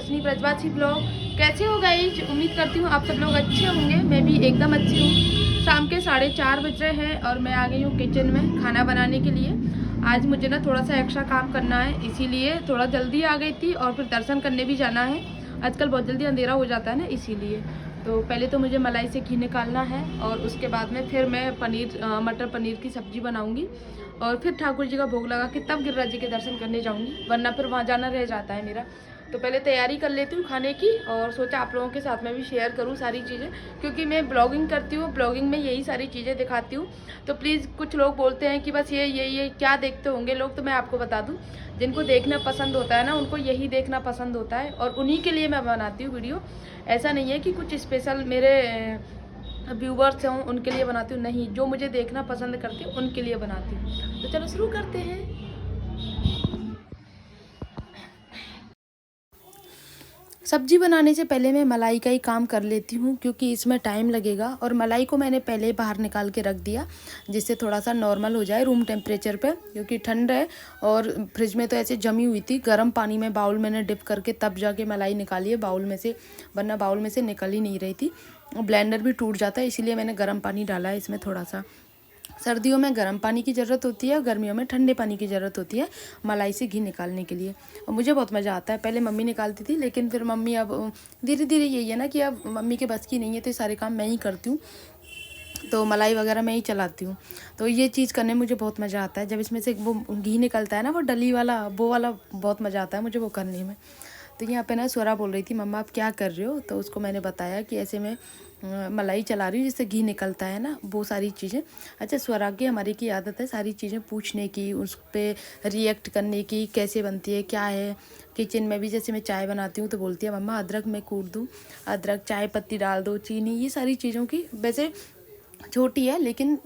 दर्शनी ब्रजवासी ब्लॉग। कैसे हो गाइज? उम्मीद करती हूँ आप सब लोग अच्छे होंगे। मैं भी एकदम अच्छी हूँ। शाम के 4:30 बज रहे हैं और मैं आ गई हूँ किचन में खाना बनाने के लिए। आज मुझे ना थोड़ा सा एक्स्ट्रा काम करना है, इसीलिए थोड़ा जल्दी आ गई थी और फिर दर्शन करने भी जाना है। आजकल बहुत जल्दी अंधेरा हो जाता है ना, इसीलिए। तो पहले तो मुझे मलाई से घी निकालना है और उसके बाद में फिर मैं मटर पनीर की सब्ज़ी बनाऊँगी और फिर ठाकुर जी का भोग लगा के तब गिरिराज जी के दर्शन करने जाऊँगी, वरना फिर वहाँ जाना रह जाता है मेरा। तो पहले तैयारी कर लेती हूँ खाने की और सोचा आप लोगों के साथ में भी शेयर करूँ सारी चीज़ें, क्योंकि मैं ब्लॉगिंग करती हूँ, ब्लॉगिंग में यही सारी चीज़ें दिखाती हूँ। तो प्लीज़, कुछ लोग बोलते हैं कि बस ये क्या देखते होंगे लोग, तो मैं आपको बता दूँ, जिनको देखना पसंद होता है ना, उनको यही देखना पसंद होता है और उन्हीं के लिए मैं बनाती हूँ वीडियो। ऐसा नहीं है कि कुछ स्पेशल मेरे व्यूवर्स हों उनके लिए बनाती हूँ, नहीं, जो मुझे देखना पसंद करते हैं उनके लिए बनाती हूँ। तो चलो शुरू करते हैं। सब्जी बनाने से पहले मैं मलाई का ही काम कर लेती हूँ, क्योंकि इसमें टाइम लगेगा। और मलाई को मैंने पहले बाहर निकाल के रख दिया, जिससे थोड़ा सा नॉर्मल हो जाए रूम टेम्परेचर पे, क्योंकि ठंड है और फ्रिज में तो ऐसे जमी हुई थी। गर्म पानी में बाउल मैंने डिप करके तब जाके मलाई निकाली है बाउल में से, वरना बाउल में से निकल ही नहीं रही थी। ब्लेंडर भी टूट जाता है, इसीलिए मैंने गर्म पानी डाला है इसमें थोड़ा सा। सर्दियों में गर्म पानी की ज़रूरत होती है और गर्मियों में ठंडे पानी की ज़रूरत होती है मलाई से घी निकालने के लिए। और मुझे बहुत मज़ा आता है। पहले मम्मी निकालती थी, लेकिन फिर मम्मी अब धीरे धीरे, यही है ना कि अब मम्मी के बस की नहीं है, तो ये सारे काम मैं ही करती हूँ। तो मलाई वगैरह मैं ही चलाती हूँ। तो ये चीज़ करने में मुझे बहुत मज़ा आता है। जब इसमें से वो घी निकलता है ना, वो डली वाला, वो वाला बहुत मज़ा आता है मुझे वो करने में। तो यहाँ पे ना स्वरा बोल रही थी, मम्मा आप क्या कर रहे हो? तो उसको मैंने बताया कि ऐसे मैं मलाई चला रही हूँ, जिससे घी निकलता है ना, वो सारी चीज़ें। अच्छा, स्वरा की, हमारी की आदत है सारी चीज़ें पूछने की, उस पर रिएक्ट करने की, कैसे बनती है, क्या है। किचन में भी जैसे मैं चाय बनाती हूँ तो बोलती है, मम्मा अदरक मैं कूट दूँ, अदरक, चाय पत्ती डाल दो, चीनी, ये सारी चीज़ों की। वैसे छोटी है, लेकिन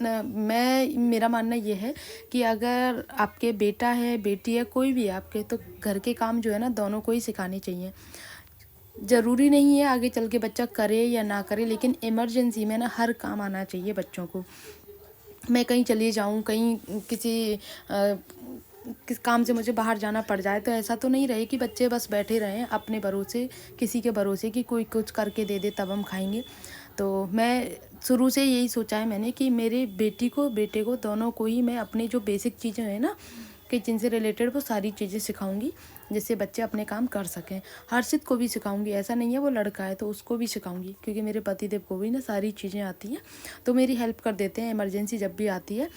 मेरा मानना ये है कि अगर आपके बेटा है, बेटी है, कोई भी है आपके, तो घर के काम जो है ना, दोनों को ही सिखाने चाहिए। ज़रूरी नहीं है आगे चल के बच्चा करे या ना करे, लेकिन इमरजेंसी में ना हर काम आना चाहिए बच्चों को। मैं कहीं चली जाऊँ, कहीं किस काम से मुझे बाहर जाना पड़ जाए, तो ऐसा तो नहीं रहे कि बच्चे बस बैठे रहें अपने भरोसे, किसी के भरोसे कि कोई कुछ करके दे दे तब हम खाएंगे। तो मैं शुरू से यही सोचा है मैंने कि मेरे बेटी को, बेटे को, दोनों को ही मैं अपनी जो बेसिक चीज़ें हैं ना किचन से रिलेटेड, वो सारी चीज़ें सिखाऊंगी, जिससे बच्चे अपने काम कर सकें। हर्षित को भी सिखाऊंगी, ऐसा नहीं है वो लड़का है तो उसको भी सिखाऊंगी, क्योंकि मेरे पतिदेव को भी ना सारी चीज़ें आती हैं, तो मेरी हेल्प कर देते हैं। इमरजेंसी जब भी आती है,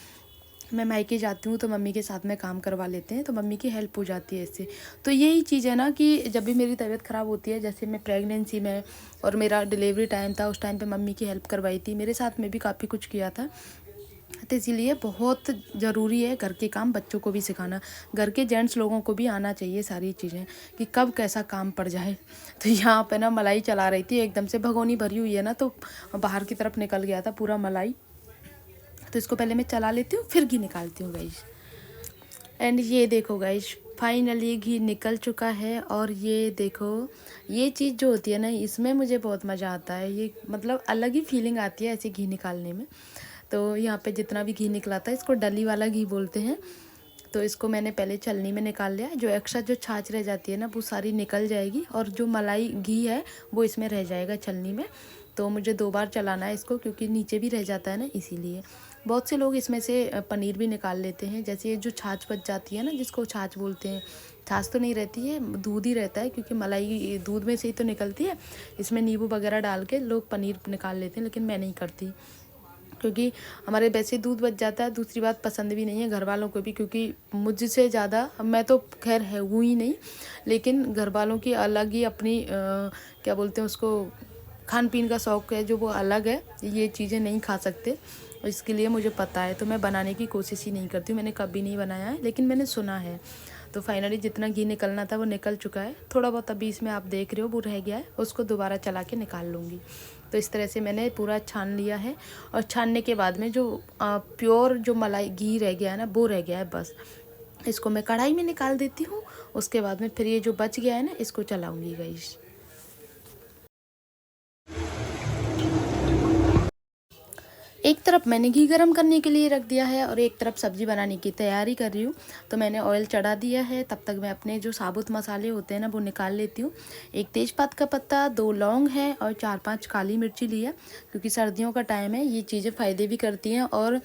मैं मायके जाती हूँ तो मम्मी के साथ में काम करवा लेते हैं, तो मम्मी की हेल्प हो जाती है इससे। तो यही चीज़ है ना कि जब भी मेरी तबीयत ख़राब होती है, जैसे मैं प्रेगनेंसी में और मेरा डिलीवरी टाइम था, उस टाइम पे मम्मी की हेल्प करवाई थी, मेरे साथ में भी काफ़ी कुछ किया था। तो इसीलिए बहुत ज़रूरी है घर के काम बच्चों को भी सिखाना। घर के जेंट्स लोगों को भी आना चाहिए सारी चीज़ें, कि कब कैसा काम पड़ जाए। तो यहाँ पे ना मलाई चला रही थी, एकदम से भगोनी भरी हुई है ना, तो बाहर की तरफ निकल गया था पूरा मलाई। तो इसको पहले मैं चला लेती हूँ, फिर घी निकालती हूँ गाइस। एंड ये देखो गाइस, फाइनली घी निकल चुका है। और ये देखो, ये चीज़ जो होती है ना, इसमें मुझे बहुत मज़ा आता है। ये मतलब अलग ही फीलिंग आती है ऐसे घी निकालने में। तो यहाँ पे जितना भी घी निकला था, इसको डली वाला घी बोलते हैं। तो इसको मैंने पहले छलनी में निकाल लिया है। जो एक्स्ट्रा जो छाछ रह जाती है ना, वो सारी निकल जाएगी, और जो मलाई घी है वो इसमें रह जाएगा छलनी में। तो मुझे 2 बार चलाना है इसको, क्योंकि नीचे भी रह जाता है ना, इसीलिए। बहुत से लोग इसमें से पनीर भी निकाल लेते हैं, जैसे ये जो छाछ बच जाती है ना, जिसको छाछ बोलते हैं। छाछ तो नहीं रहती है, दूध ही रहता है, क्योंकि मलाई दूध में से ही तो निकलती है। इसमें नींबू वगैरह डाल के लोग पनीर निकाल लेते हैं, लेकिन मैं नहीं करती, क्योंकि हमारे वैसे दूध बच जाता है। दूसरी बात, पसंद भी नहीं है घर वालों को भी, क्योंकि मुझसे ज़्यादा, मैं तो खैर है हूँ ही नहीं, लेकिन घर वालों की अलग ही अपनी क्या बोलते हैं उसको, खान पीन का शौक़ है, जो वो अलग है। ये चीज़ें नहीं खा सकते, इसके लिए मुझे पता है, तो मैं बनाने की कोशिश ही नहीं करती हूँ। मैंने कभी नहीं बनाया है, लेकिन मैंने सुना है। तो फाइनली जितना घी निकलना था वो निकल चुका है। थोड़ा बहुत अभी इसमें आप देख रहे हो वो रह गया है, उसको दोबारा चला के निकाल लूँगी। तो इस तरह से मैंने पूरा छान लिया है, और छानने के बाद में जो प्योर जो मलाई घी रह गया है ना, वो रह गया है बस। इसको मैं कढ़ाई में निकाल देती हूँ। उसके बाद में फिर ये जो बच गया है ना, इसको चलाऊँगी गाइस। एक तरफ मैंने घी गरम करने के लिए रख दिया है और एक तरफ सब्ज़ी बनाने की तैयारी कर रही हूँ। तो मैंने ऑयल चढ़ा दिया है, तब तक मैं अपने जो साबुत मसाले होते हैं ना वो निकाल लेती हूँ। एक तेज़पात का पत्ता, 2 लौंग है और 4-5 काली मिर्ची ली है, क्योंकि सर्दियों का टाइम है, ये चीज़ें फ़ायदे भी करती हैं। और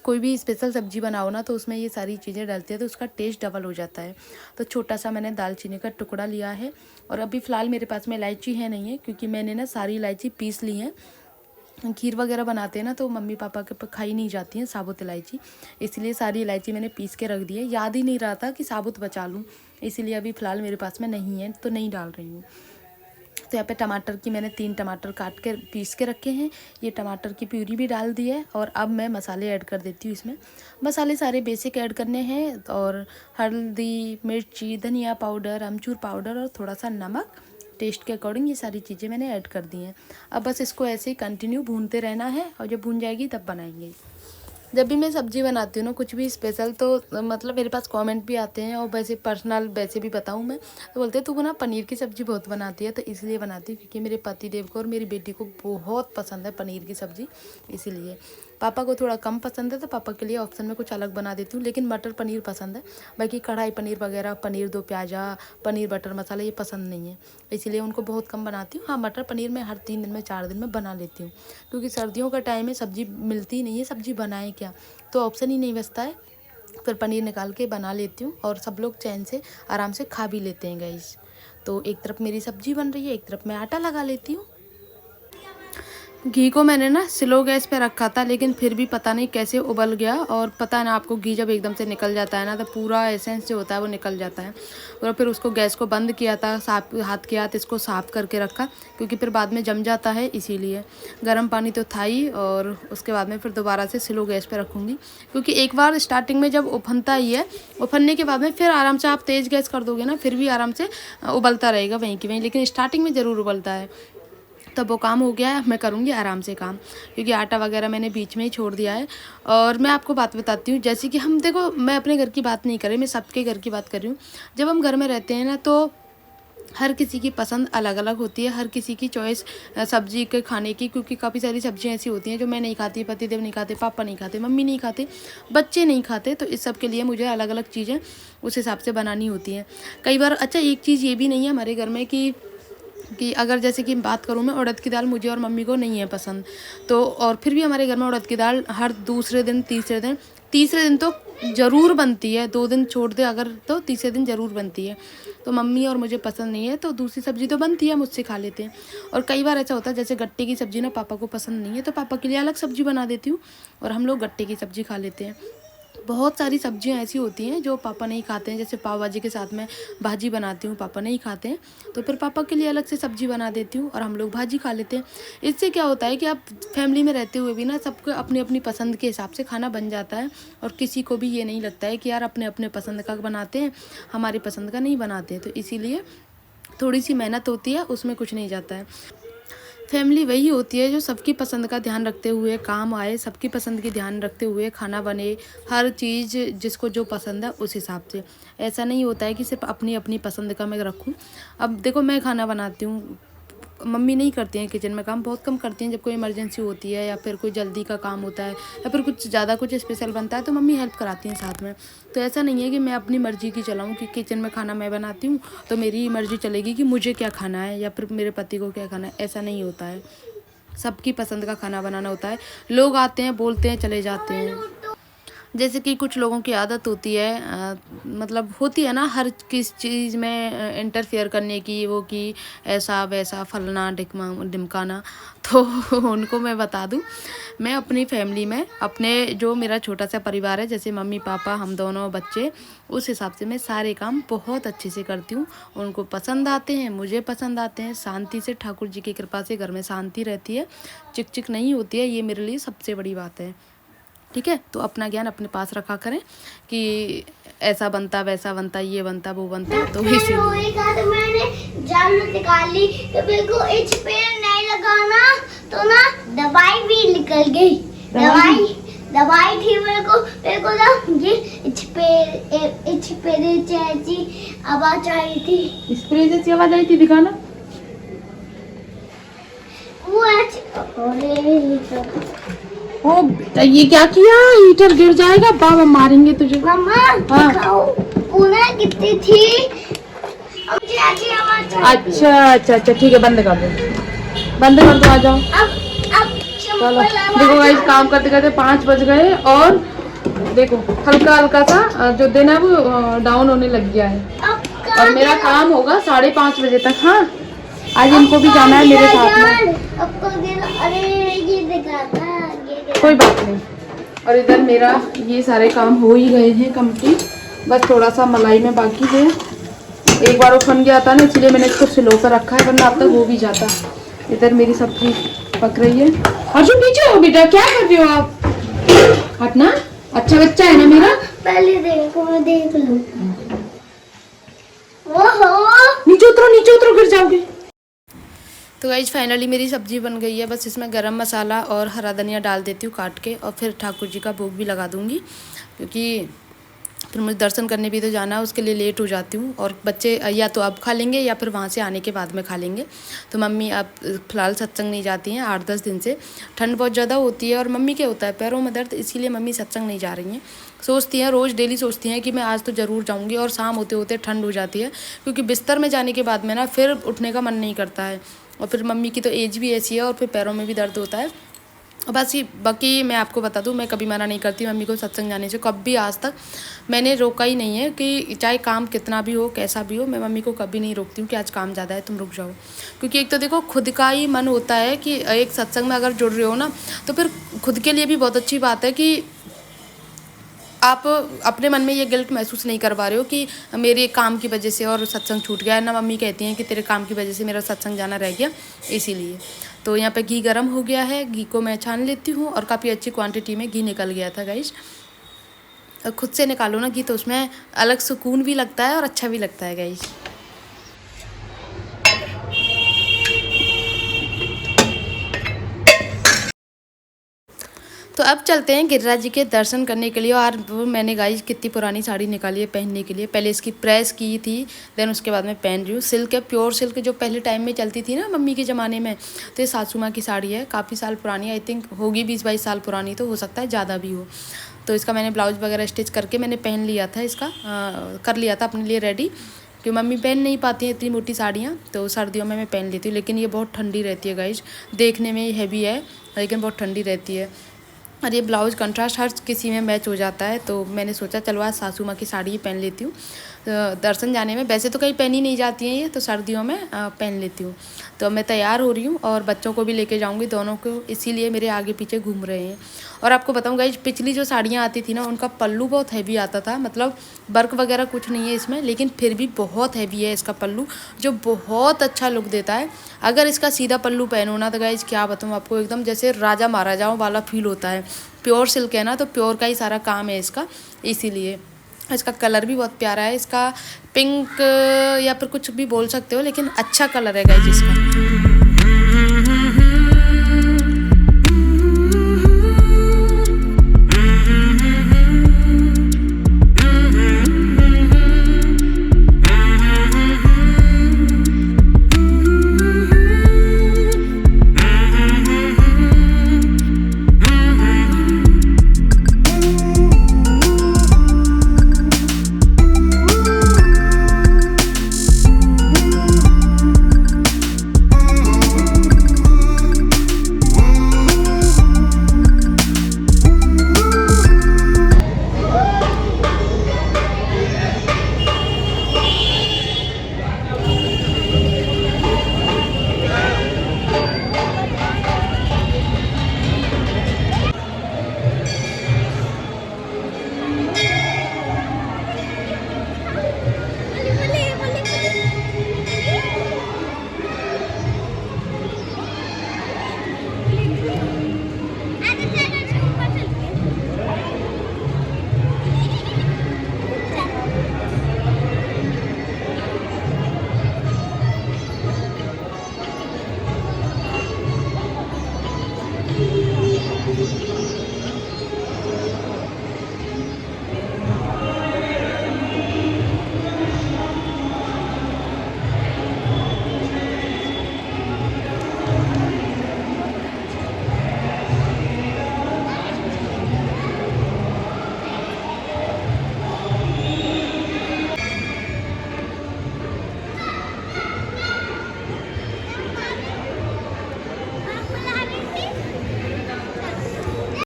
कोई भी स्पेशल सब्ज़ी बनाओ ना तो उसमें ये सारी चीज़ें डलती है तो उसका टेस्ट डबल हो जाता है। तो छोटा सा मैंने दालचीनी का टुकड़ा लिया है और अभी फ़िलहाल मेरे पास में इलायची है नहीं है, क्योंकि मैंने ना सारी इलायची पीस ली है। खीर वगैरह बनाते हैं ना तो मम्मी पापा के खाई नहीं जाती हैं साबुत इलायची, इसलिए सारी इलायची मैंने पीस के रख दी है। याद ही नहीं रहा था कि साबुत बचा लूँ, इसीलिए अभी फ़िलहाल मेरे पास में नहीं है तो नहीं डाल रही हूँ। तो यहाँ पे टमाटर की मैंने 3 टमाटर काट के पीस के रखे हैं, ये टमाटर की प्यूरी भी डाल दी है। और अब मैं मसाले ऐड कर देती हूँ इसमें। मसाले सारे बेसिक ऐड करने हैं, और हल्दी, मिर्ची, धनिया पाउडर, अमचूर पाउडर और थोड़ा सा नमक टेस्ट के अकॉर्डिंग, ये सारी चीज़ें मैंने ऐड कर दी हैं। अब बस इसको ऐसे ही कंटिन्यू भूनते रहना है और जब भून जाएगी तब बनाएंगे। जब भी मैं सब्ज़ी बनाती हूँ ना कुछ भी स्पेशल, तो मतलब मेरे पास कमेंट भी आते हैं, और वैसे पर्सनल वैसे भी बताऊँ मैं तो बोलते हैं तू ना पनीर की सब्ज़ी बहुत बनाती है। तो इसलिए बनाती हूँ क्योंकि मेरे पति देव को और मेरी बेटी को बहुत पसंद है पनीर की सब्ज़ी, इसीलिए। पापा को थोड़ा कम पसंद है तो पापा के लिए ऑप्शन में कुछ अलग बना देती हूँ, लेकिन मटर पनीर पसंद है। बाकी कढ़ाई पनीर वगैरह, पनीर दो प्याज़ा, पनीर बटर मसाला ये पसंद नहीं है, इसीलिए उनको बहुत कम बनाती हूँ। हाँ, मटर पनीर मैं हर 3 दिन में 4 दिन में बना लेती हूँ, क्योंकि सर्दियों का टाइम है, सब्ज़ी मिलती नहीं है, सब्ज़ी बनाएं क्या, तो ऑप्शन ही नहीं बचता है। फिर पनीर निकाल के बना लेती हूँ और सब लोग चैन से आराम से खा भी लेते हैं गाइस। तो एक तरफ मेरी सब्ज़ी बन रही है, एक तरफ मैं आटा लगा लेती हूँ। घी को मैंने ना स्लो गैस पे रखा था, लेकिन फिर भी पता नहीं कैसे उबल गया। और पता ना आपको, घी जब एकदम से निकल जाता है ना तो पूरा एसेंस जो होता है वो निकल जाता है। और फिर उसको गैस को बंद किया था, साफ हाथ के हाथ इसको साफ़ करके रखा, क्योंकि फिर बाद में जम जाता है, इसीलिए। गर्म पानी तो था ही, और उसके बाद में फिर दोबारा से स्लो गैस पे रखूँगी, क्योंकि एक बार स्टार्टिंग में जब उफनता ही है, उफनने के बाद में फिर आराम से आप तेज़ गैस कर दोगे ना, फिर भी आराम से उबलता रहेगा वहीं की वहीं, लेकिन स्टार्टिंग में ज़रूर उबलता है। तब वो काम हो गया है, मैं करूँगी आराम से काम, क्योंकि आटा वगैरह मैंने बीच में ही छोड़ दिया है। और मैं आपको बात बताती हूँ, जैसे कि हम देखो, मैं अपने घर की बात नहीं कर रही, मैं सबके घर की बात कर रही हूँ। जब हम घर में रहते हैं ना तो हर किसी की पसंद अलग अलग होती है, हर किसी की चॉइस सब्जी के खाने की, क्योंकि काफ़ी सारी सब्जियां ऐसी होती हैं जो मैं नहीं खाती, पतिदेव नहीं खाते, पापा नहीं खाते, मम्मी नहीं खाते, बच्चे नहीं खाते। तो इस सब के लिए मुझे अलग अलग चीज़ें उस हिसाब से बनानी होती हैं कई बार। अच्छा, एक चीज़ ये भी नहीं है हमारे घर में कि अगर जैसे कि बात करूँ मैं, उड़द की दाल मुझे और मम्मी को नहीं है पसंद, तो और फिर भी हमारे घर में उड़द की दाल हर दूसरे दिन, तीसरे दिन तो ज़रूर बनती है। 2 दिन छोड़ दे अगर तो तीसरे दिन ज़रूर बनती है। तो मम्मी और मुझे पसंद नहीं है तो दूसरी सब्ज़ी तो बनती है, मुझसे खा लेते हैं। और कई बार ऐसा होता है जैसे गट्टे की सब्ज़ी ना पापा को पसंद नहीं है, तो पापा के लिए अलग सब्ज़ी बना देती हूँ और हम लोग गट्टे की सब्ज़ी खा लेते हैं। बहुत सारी सब्जियां ऐसी होती हैं जो पापा नहीं खाते हैं, जैसे पाव भाजी के साथ में भाजी बनाती हूँ, पापा नहीं खाते हैं, तो फिर पापा के लिए अलग से सब्जी बना देती हूँ और हम लोग भाजी खा लेते हैं। इससे क्या होता है कि आप फैमिली में रहते हुए भी ना सबको अपनी अपनी पसंद के हिसाब से खाना बन जाता है, और किसी को भी ये नहीं लगता है कि यार अपने अपने पसंद का बनाते हैं, हमारी पसंद का नहीं बनाते हैं। तो इसीलिए थोड़ी सी मेहनत होती है, उसमें कुछ नहीं जाता है। फैमिली वही होती है जो सबकी पसंद का ध्यान रखते हुए काम आए, सबकी पसंद की ध्यान रखते हुए खाना बने, हर चीज़ जिसको जो पसंद है उस हिसाब से। ऐसा नहीं होता है कि सिर्फ अपनी अपनी पसंद का मैं रखूं। अब देखो, मैं खाना बनाती हूँ, मम्मी नहीं करती हैं किचन में काम, बहुत कम करती हैं। जब कोई इमरजेंसी होती है या फिर कोई जल्दी का काम होता है या फिर कुछ ज़्यादा कुछ स्पेशल बनता है तो मम्मी हेल्प कराती हैं साथ में। तो ऐसा नहीं है कि मैं अपनी मर्ज़ी की चलाऊँ कि किचन में खाना मैं बनाती हूँ तो मेरी मर्ज़ी चलेगी कि मुझे क्या खाना है या फिर मेरे पति को क्या खाना है, ऐसा नहीं होता है। सबकी पसंद का खाना बनाना होता है। लोग आते हैं, बोलते हैं, चले जाते हैं। जैसे कि कुछ लोगों की आदत होती है, मतलब होती है ना, हर किस चीज़ में इंटरफेयर करने की, वो कि ऐसा वैसा फलना ढिमकाना। तो उनको मैं बता दूं, मैं अपनी फैमिली में अपने जो मेरा छोटा सा परिवार है, जैसे मम्मी पापा, हम दोनों बच्चे, उस हिसाब से मैं सारे काम बहुत अच्छे से करती हूँ। उनको पसंद आते हैं, मुझे पसंद आते हैं, शांति से, ठाकुर जी की कृपा से घर में शांति रहती है, चिक चिक नहीं होती है। ये मेरे लिए सबसे बड़ी बात है। ठीक है, तो अपना ज्ञान अपने पास रखा करें कि ऐसा बनता, वैसा बनता, ये बनता, वो बनता। तो इसीलिए मैंने जान निकाल ली तो मेरे को इच पे नहीं लगाना, तो ना दवाई भी निकल गई। दवाई थी मेरे को ना ये इच पे जैसी आवाज आई थी। स्प्रे जैसी आवाज आई थी, दिखाना। वो ओ बेटा ये क्या किया, हीटर गिर जाएगा, बाबा मारेंगे तुझे। मम्मा हाँ। दिखाओ कूलर कितनी थी। चाची आवाज आ रही है। अच्छा ठीक है, बंद कर दो, बंद कर दो, आ जाओ। अब चलो सिंपल आवाज देखो गाइस, आ काम करते करते 5 बज गए और देखो हल्का हल्का सा जो दिन है वो डाउन होने लग गया है। अब और मेरा काम होगा 5:30 बजे तक। हाँ, आज इनको भी जाना है मेरे साथ में। आपको अरे ये दिखाता ये कोई बात नहीं। और इधर मेरा ये सारे काम हो ही गए हैं कंप्लीट, बस थोड़ा सा मलाई में बाकी है। एक बार उफन गया था ना, इसलिए मैंने इसको स्लो कर रखा है, वरना अब तक हो भी जाता। इधर मेरी सब्जी पक रही है। अर्जुन नीचे हो बेटा, क्या कर रहे हो आप? हटना, अच्छा बच्चा है ना मेरा। पहले देखो मैं देख लूं। ओहो नीचे उतरो गिर जाओगे। तो गाइज फाइनली मेरी सब्जी बन गई है, बस इसमें गरम मसाला और हरा धनिया डाल देती हूँ काट के, और फिर ठाकुर जी का भोग भी लगा दूँगी, क्योंकि फिर मुझे दर्शन करने भी तो जाना है, उसके लिए लेट हो जाती हूँ। और बच्चे या तो अब खा लेंगे या फिर वहाँ से आने के बाद में खा लेंगे। तो मम्मी अब फ़िलहाल सत्संग नहीं जाती हैं 8-10 दिन से, ठंड बहुत ज़्यादा होती है और मम्मी के होता है पैरों में दर्द, इसीलिए मम्मी सत्संग नहीं जा रही हैं। सोचती हैं रोज़ डेली सोचती हैं कि मैं आज तो ज़रूर जाऊँगी, और शाम होते होते ठंड हो जाती है, क्योंकि बिस्तर में जाने के बाद में ना फिर उठने का मन नहीं करता है। और फिर मम्मी की तो एज भी ऐसी है और फिर पैरों में भी दर्द होता है। और बस ये बाकी मैं आपको बता दूं, मैं कभी मना नहीं करती मम्मी को सत्संग जाने से, कभी आज तक मैंने रोका ही नहीं है, कि चाहे काम कितना भी हो कैसा भी हो, मैं मम्मी को कभी नहीं रोकती हूँ कि आज काम ज़्यादा है तुम रुक जाओ। क्योंकि एक तो देखो खुद का ही मन होता है कि एक सत्संग में अगर जुड़ रहे हो ना, तो फिर खुद के लिए भी बहुत अच्छी बात है कि आप अपने मन में ये गिल्ट महसूस नहीं कर पा रहे हो कि मेरे काम की वजह से और सत्संग छूट गया है ना। मम्मी कहती हैं कि तेरे काम की वजह से मेरा सत्संग जाना रह गया, इसीलिए। तो यहाँ पे घी गरम हो गया है, घी को मैं छान लेती हूँ, और काफ़ी अच्छी क्वांटिटी में घी निकल गया था गाइस। खुद से निकालो ना घी तो उसमें अलग सुकून भी लगता है और अच्छा भी लगता है गाइस। तो अब चलते हैं गिरिराज जी के दर्शन करने के लिए। और वो मैंने गाइस कितनी पुरानी साड़ी निकाली है पहनने के लिए, पहले इसकी प्रेस की थी, देन उसके बाद मैं पहन रही हूँ। सिल्क है, प्योर सिल्क, जो पहले टाइम में चलती थी ना मम्मी के ज़माने में। तो ये सासू माँ की साड़ी है, काफ़ी साल पुरानी, आई थिंक होगी 20-22 साल पुरानी, तो हो सकता है ज़्यादा भी हो। तो इसका मैंने ब्लाउज वगैरह स्टिच करके मैंने पहन लिया था, इसका कर लिया था अपने लिए रेडी, कि मम्मी पहन नहीं पाती हैं इतनी मोटी साड़ियाँ, तो सर्दियों में मैं पहन लेती हूँ। लेकिन ये बहुत ठंडी रहती है गाइस, देखने में हैवी है लेकिन बहुत ठंडी रहती है। और ये ब्लाउज कंट्रास्ट हर किसी में मैच हो जाता है, तो मैंने सोचा चलो आज सासू माँ की साड़ी ही पहन लेती हूँ दर्शन जाने में। वैसे तो कहीं पहनी नहीं जाती हैं ये, तो सर्दियों में पहन लेती हूँ। तो मैं तैयार हो रही हूँ और बच्चों को भी लेके जाऊँगी, दोनों को, इसीलिए मेरे आगे पीछे घूम रहे हैं। और आपको बताऊँ गाइस, पिछली जो साड़ियाँ आती थी ना उनका पल्लू बहुत हैवी आता था, मतलब वर्क वगैरह कुछ नहीं है इसमें, लेकिन फिर भी बहुत हैवी है इसका पल्लू, जो बहुत अच्छा लुक देता है। अगर इसका सीधा पल्लू पहनो ना तो गाइस क्या बताऊँ आपको, एकदम जैसे राजा महाराजाओं वाला फील होता है। प्योर सिल्क है ना, तो प्योर का ही सारा काम है इसका, इसीलिए। इसका कलर भी बहुत प्यारा है, इसका पिंक या फिर कुछ भी बोल सकते हो, लेकिन अच्छा कलर है गाइस इसका।